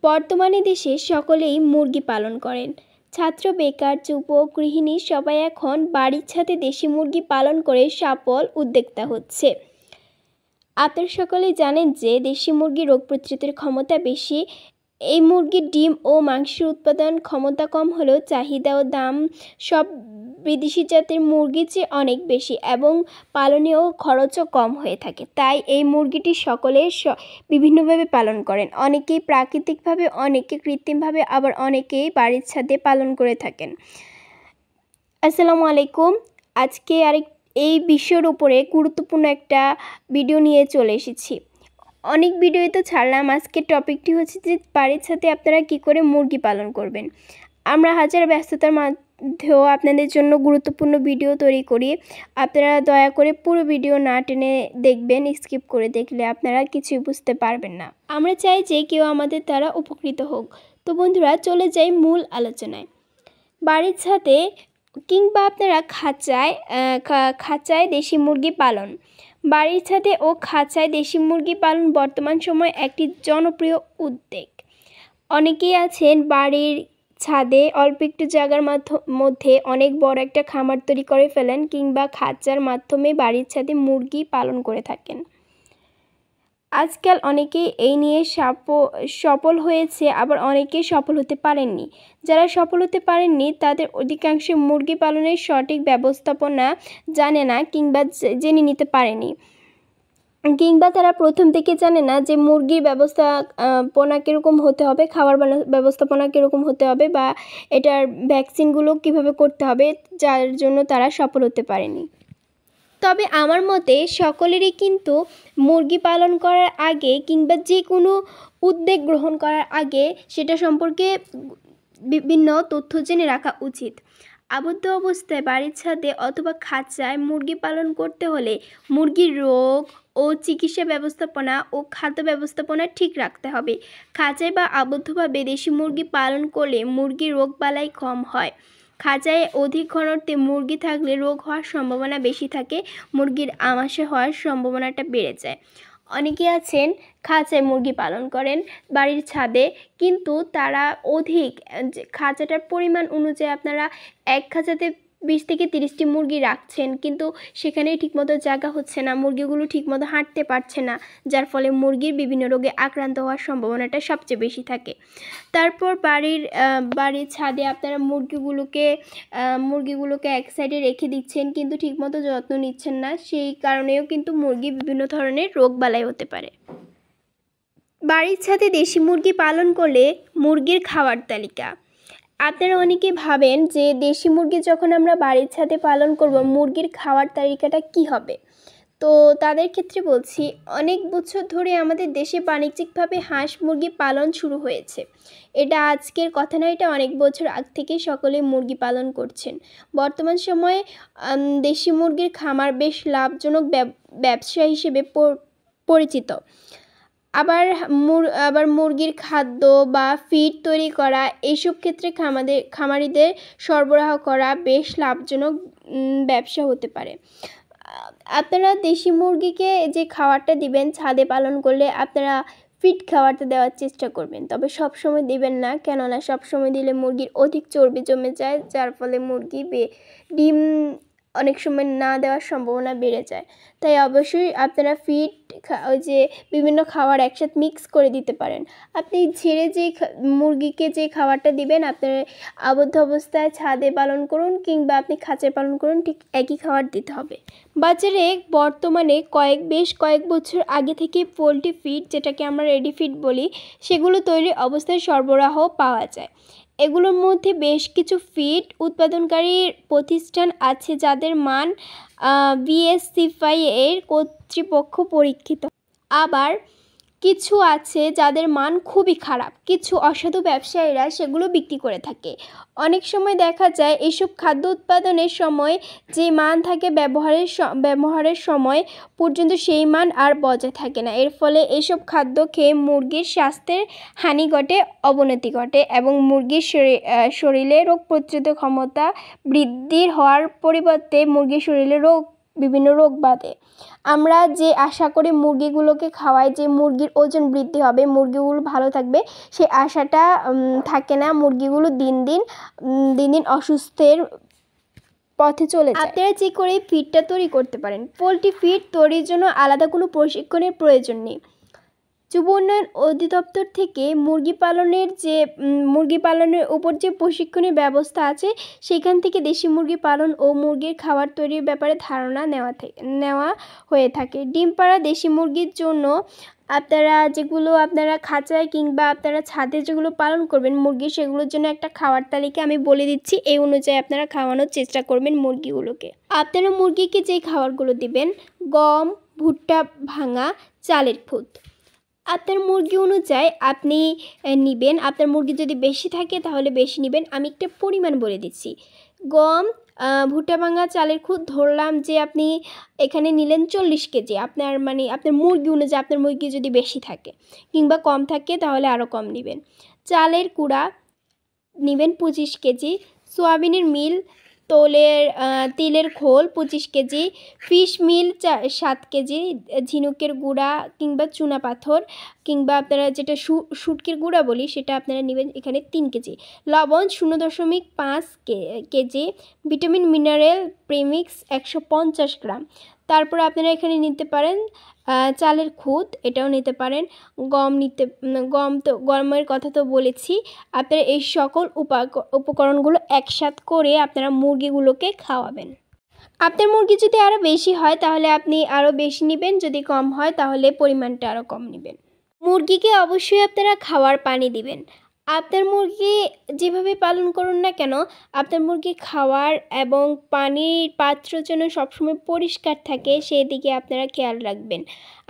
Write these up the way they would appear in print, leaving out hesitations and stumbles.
বর্তমানে দেশে সকলেই মুরগি পালন করেন। ছাত্র, বেকার, যুবক, গৃহিণী সবাই এখন বাড়ির ছাদে দেশি মুরগি পালন করে সফল উদ্যোক্তা হচ্ছে। আপনারা সকলেই জানেন যে দেশি মুরগির রোগ প্রতিরোধের ক্ষমতা বেশি। এই মুরগির ডিম ও মাংসের উৎপাদন ক্ষমতা কম হলেও চাহিদা ও দাম সব বিদেশি জাতের মুরগির চেয়ে অনেক বেশি এবং পালনে ও খরচও কম হয়ে থাকে। তাই এই মুরগিটি সকলে বিভিন্নভাবে পালন করেন। অনেকেই প্রাকৃতিকভাবে, অনেকে কৃত্রিমভাবে, আবার অনেকেই বাড়ির ছাদে পালন করে থাকেন। আসসালামু আলাইকুম। আজকে এই বিষয়ের উপরে গুরুত্বপূর্ণ একটা ভিডিও নিয়ে চলে এসেছি। অনেক ভিডিওই তো ছাড়লাম, আজকের টপিকটি হচ্ছে যে বাড়ির ছাদে আপনারা কী করে মুরগি পালন করবেন। আমরা হাজার ব্যস্ততার মধ্যেও আপনাদের জন্য গুরুত্বপূর্ণ ভিডিও তৈরি করি। আপনারা দয়া করে পুরো ভিডিও না টেনে দেখবেন, স্কিপ করে দেখলে আপনারা কিছুই বুঝতে পারবেন না। আমরা চাই যে কেউ আমাদের দ্বারা উপকৃত হোক। তো বন্ধুরা, চলে যাই মূল আলোচনায়। বাড়ির ছাদে কিংবা আপনারা খাঁচায় দেশি মুরগি পালন। বাড়ির ছাদে ও খাঁচায় দেশি মুরগি পালন বর্তমান সময়ে একটি জনপ্রিয় উদ্যোগ। অনেকেই আছেন বাড়ির ছাদে অল্প একটু জায়গার মধ্যে অনেক বড় একটা খামার তৈরি করে ফেলেন কিংবা খাঁচার মাধ্যমে বাড়ির ছাদে মুরগি পালন করে থাকেন। আজকাল অনেকেই এই নিয়ে সফল হয়েছে, আবার অনেকেই সফল হতে পারেননি। যারা সফল হতে পারেননি তাদের অধিকাংশ মুরগি পালনের সঠিক ব্যবস্থাপনা জানে না কিংবা জেনে নিতে পারেনি, কিংবা তারা প্রথম থেকে জানে না যে মুরগির ব্যবস্থাপনা কীরকম হতে হবে, খাবার ব্যবস্থাপনা কীরকম হতে হবে, বা এটার ভ্যাকসিনগুলো কিভাবে করতে হবে, যার জন্য তারা সফল হতে পারেনি। তবে আমার মতে সকলেরই কিন্তু মুরগি পালন করার আগে কিংবা যে কোনো উদ্যোগ গ্রহণ করার আগে সেটা সম্পর্কে বিভিন্ন তথ্য জেনে রাখা উচিত। আবদ্ধ অবস্থায় বাড়ির ছাদে অথবা খাঁচায় মুরগি পালন করতে হলে মুরগির রোগ ও চিকিৎসা ব্যবস্থাপনা ও খাদ্য ব্যবস্থাপনা ঠিক রাখতে হবে। খাঁচায় বা আবদ্ধভাবে দেশি মুরগি পালন করলে মুরগির রোগবালাই কম হয়। খাঁচায় অধিক ঘনত্বে মুরগি থাকলে রোগ হওয়ার সম্ভাবনা বেশি থাকে, মুরগির আমাশয় হওয়ার সম্ভাবনাটা বেড়ে যায়। অনেকে আছেন খাঁচায় মুরগি পালন করেন বাড়ির ছাদে, কিন্তু তারা অধিক খাঁচাটার পরিমাণ অনুযায়ী আপনারা এক খাঁচাতে 20 থেকে 30টি মুরগি রাখছেন, কিন্তু সেখানেই ঠিকমতো জায়গা হচ্ছে না, মুরগিগুলো ঠিকমতো হাঁটতে পারছে না, যার ফলে মুরগির বিভিন্ন রোগে আক্রান্ত হওয়ার সম্ভাবনাটা সবচেয়ে বেশি থাকে। তারপর বাড়ির ছাদে আপনারা মুরগিগুলোকে এক সাইডে রেখে দিচ্ছেন, কিন্তু ঠিকমতো যত্ন নিচ্ছেন না, সেই কারণেও কিন্তু মুরগি বিভিন্ন ধরনের রোগবালাই হতে পারে। বাড়ির ছাদে দেশি মুরগি পালন করলে মুরগির খাওয়ার তালিকা। আপনারা অনেকে ভাবেন যে দেশি মুরগি যখন আমরা বাড়ির ছাদে পালন করব, মুরগির খাওয়ার তালিকাটা কি হবে। তো তাদের ক্ষেত্রে বলছি, অনেক বছর ধরে আমাদের দেশে বাণিজ্যিকভাবে হাঁস মুরগি পালন শুরু হয়েছে। এটা আজকের কথা নয়, এটা অনেক বছর আগ থেকে সকলে মুরগি পালন করছেন। বর্তমান সময়ে দেশি মুরগির খামার বেশ লাভজনক ব্যবসা হিসেবে পরিচিত। আবার মুরগির খাদ্য বা ফিড তৈরি করা, এইসব ক্ষেত্রে খামারিদের সরবরাহ করা বেশ লাভজনক ব্যবসা হতে পারে। আপনারা দেশি মুরগিকে যে খাবারটা দিবেন ছাদে পালন করলে আপনারা ফিড খাবারটা দেওয়ার চেষ্টা করবেন, তবে সবসময় দিবেন না, কেননা সবসময় দিলে মুরগির অধিক চর্বি জমে যায়, যার ফলে মুরগি ডিম অনেক সময় না দেওয়ার সম্ভাবনা বেড়ে যায়। তাই অবশ্যই আপনারা ফিড ওই যে বিভিন্ন খাবার একসাথে মিক্স করে দিতে পারেন। আপনি ছেড়ে মুরগিকে যে খাবারটা দিবেন, আপনার আবদ্ধ অবস্থায় ছাদে পালন করুন কিংবা আপনি খাঁচায় পালন করুন, ঠিক একই খাবার দিতে হবে। বাজারে বর্তমানে বেশ কয়েক বছর আগে থেকে পোলট্রি ফিড, যেটাকে আমরা রেডি ফিড বলি, সেগুলো তৈরি অবস্থায় সরবরাহ পাওয়া যায়। এগুলোর মধ্যে বেশ কিছু ফিড উৎপাদনকারী প্রতিষ্ঠান আছে যাদের মান বিএসসিআই এর কর্তৃপক্ষ পরীক্ষিত। আবার কিছু আছে যাদের মান খুবই খারাপ, কিছু অসাধু ব্যবসায়ীরা সেগুলো বিক্রি করে থাকে। অনেক সময় দেখা যায় এসব খাদ্য উৎপাদনের সময় যে মান থাকে ব্যবহারের সময় পর্যন্ত সেই মান আর বজায় থাকে না। এর ফলে এসব খাদ্য খেয়ে মুরগির স্বাস্থ্যের হানি ঘটে, অবনতি ঘটে এবং মুরগির শরীরে রোগ প্রতিরোধ ক্ষমতা বৃদ্ধির হওয়ার পরিবর্তে মুরগির শরীরে রোগ বিভিন্ন রোগ বাঁধে। আমরা যে আশা করে মুরগিগুলোকে খাওয়াই যে মুরগির ওজন বৃদ্ধি হবে, মুরগিগুলো ভালো থাকবে, সেই আশাটা থাকে না। মুরগিগুলো দিন দিন অসুস্থের পথে চলে যায়। আপনারা যে করে ফিডটা তৈরি করতে পারেন। পোলট্রি ফিড তৈরির জন্য আলাদা কোনো প্রশিক্ষণের প্রয়োজন নেই। যুব উন্নয়ন অধিদপ্তর থেকে মুরগি পালনের উপর যে প্রশিক্ষণের ব্যবস্থা আছে, সেখান থেকে দেশি মুরগি পালন ও মুরগির খাবার তৈরির ব্যাপারে ধারণা নেওয়া হয়ে থাকে। ডিম পাড়া দেশি মুরগির জন্য আপনারা খাঁচায় কিংবা আপনারা ছাদে যেগুলো পালন করবেন মুরগি, সেগুলোর জন্য একটা খাওয়ার তালিকা আমি বলে দিচ্ছি। এই অনুযায়ী আপনারা খাওয়ানোর চেষ্টা করবেন মুরগিগুলোকে। আপনারা মুরগিকে যে খাবারগুলো দিবেন: গম, ভুট্টা ভাঙা, চালের খুদ। আপনার মুরগি অনুযায়ী আপনি নেবেন। আপনার মুরগি যদি বেশি থাকে তাহলে বেশি নেবেন। আমি একটা পরিমাণ বলে দিচ্ছি। গম, ভুট্টা ভাঙা, চালের খুদ ধরলাম যে আপনি এখানে নিলেন 40 কেজি। আপনার মুরগি অনুযায়ী, আপনার মুরগি যদি বেশি থাকে কিংবা কম থাকে তাহলে আরও কম নেবেন। চালের কুড়া নেবেন 25 কেজি। সোয়াবিনের মিল, তিলের খোল 25 কেজি। Fish meal 7 KG. ঝিনুকের গুঁড়া কিংবা চুনা পাথর কিংবা আপনারা যেটা শুটকির গুঁড়া বলি, সেটা আপনারা নেবেন এখানে 3 কেজি। লবণ 0.5 কেজি। ভিটামিন মিনারেল প্রিমিক্স 150 গ্রাম। তারপর আপনারা এখানে নিতে পারেন চালের খুদ, এটাও নিতে পারেন। গমের কথা তো বলেছি। আপনারা এই সকল উপকরণগুলো একসাথে করে আপনারা মুরগিগুলোকে খাওয়াবেন। আপনার মুরগি যদি আরও বেশি হয় তাহলে আপনি আরও বেশি নেবেন, যদি কম হয় তাহলে পরিমাণটা আরও কম নেবেন। মুরগিকে অবশ্যই আপনারা খাওয়ার পানি দিবেন। আপনার মুরগি যেভাবে পালন করুন না কেন, আপনার মুরগি খাওয়ার এবং পানির পাত্র যেন সবসময় পরিষ্কার থাকে, সেই দিকে আপনারা খেয়াল রাখবেন।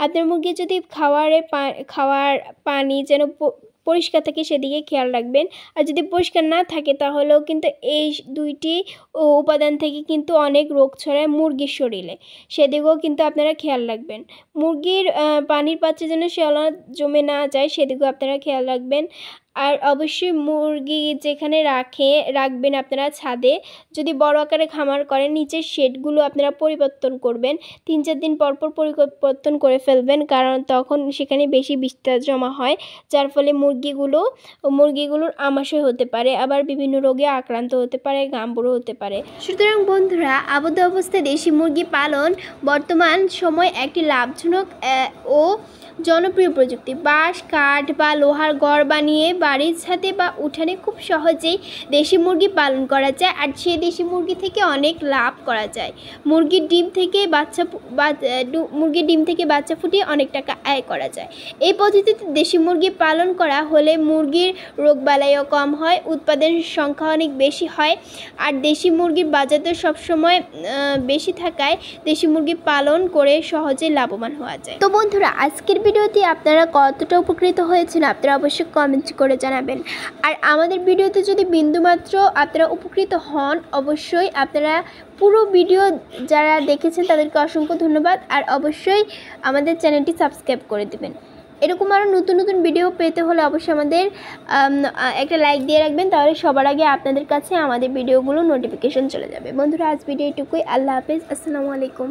আপনার মুরগি যদি খাওয়ার পানি যেন পরিষ্কার থাকে, সেদিকে খেয়াল রাখবেন। আর যদি পরিষ্কার না থাকে তাহলেও কিন্তু এই দুইটি উপাদান থেকে কিন্তু অনেক রোগ ছড়ায় মুরগির শরীরে, সেদিকেও কিন্তু আপনারা খেয়াল রাখবেন। মুরগির পানির পাত্রে যেন শ্যাওলা জমে না যায়, সেদিকেও আপনারা খেয়াল রাখবেন। আর অবশ্যই মুরগি যেখানে রাখবেন আপনারা ছাদে, যদি বড় আকারে খামার করেন, নিচের শেডগুলো আপনারা পরিবর্তন করবেন। 3-4 দিন পর পরিবর্তন করে ফেলবেন, কারণ তখন সেখানে বেশি বিস্তার জমা হয়, যার ফলে মুরগিগুলোর আমাশয় হতে পারে, আবার বিভিন্ন রোগে আক্রান্ত হতে পারে, গাম্বুড়ো হতে পারে। সুতরাং বন্ধুরা, আবদ্ধ অবস্থায় দেশি মুরগি পালন বর্তমান সময় একটি লাভজনক ও জনপ্রিয় প্রযুক্তি। বাঁশ, কাঠ বা লোহার ঘর বানিয়ে বাড়ির ছাদে বা উঠানে খুব সহজেই দেশি মুরগি পালন করা যায়, আর সেই দেশি মুরগি থেকে অনেক লাভ করা যায়। মুরগির ডিম থেকে বাচ্চা ফুটিয়ে অনেক টাকা আয় করা যায়। এই পদ্ধতিতে দেশি মুরগি পালন করা হলে মুরগির রোগবালাইও কম হয়, উৎপাদন সংখ্যা অনেক বেশি হয়, আর দেশি মুরগির বাজারদর সবসময় বেশি থাকায় দেশি মুরগি পালন করে সহজে লাভবান হওয়া যায়। তো বন্ধুরা, আজকের ভিডিওতে আপনারা কতটা উপকৃত হয়েছেন আপনারা অবশ্যই কমেন্ট করে জানাবেন। আর আমাদের ভিডিওতে যদি বিন্দুমাত্র আপনারা উপকৃত হন, অবশ্যই আপনারা পুরো ভিডিও যারা দেখেছেন তাদেরকে অসংখ্য ধন্যবাদ। আর অবশ্যই আমাদের চ্যানেলটি সাবস্ক্রাইব করে দেবেন। এরকম আরও নতুন ভিডিও পেতে হলে অবশ্যই আমাদের একটা লাইক দিয়ে রাখবেন, তাহলে সবার আগে আপনাদের কাছে আমাদের ভিডিওগুলো নোটিফিকেশন চলে যাবে। বন্ধুরা, আজ ভিডিও এটুকুই। আল্লাহ হাফেজ, আসসালামু আলাইকুম।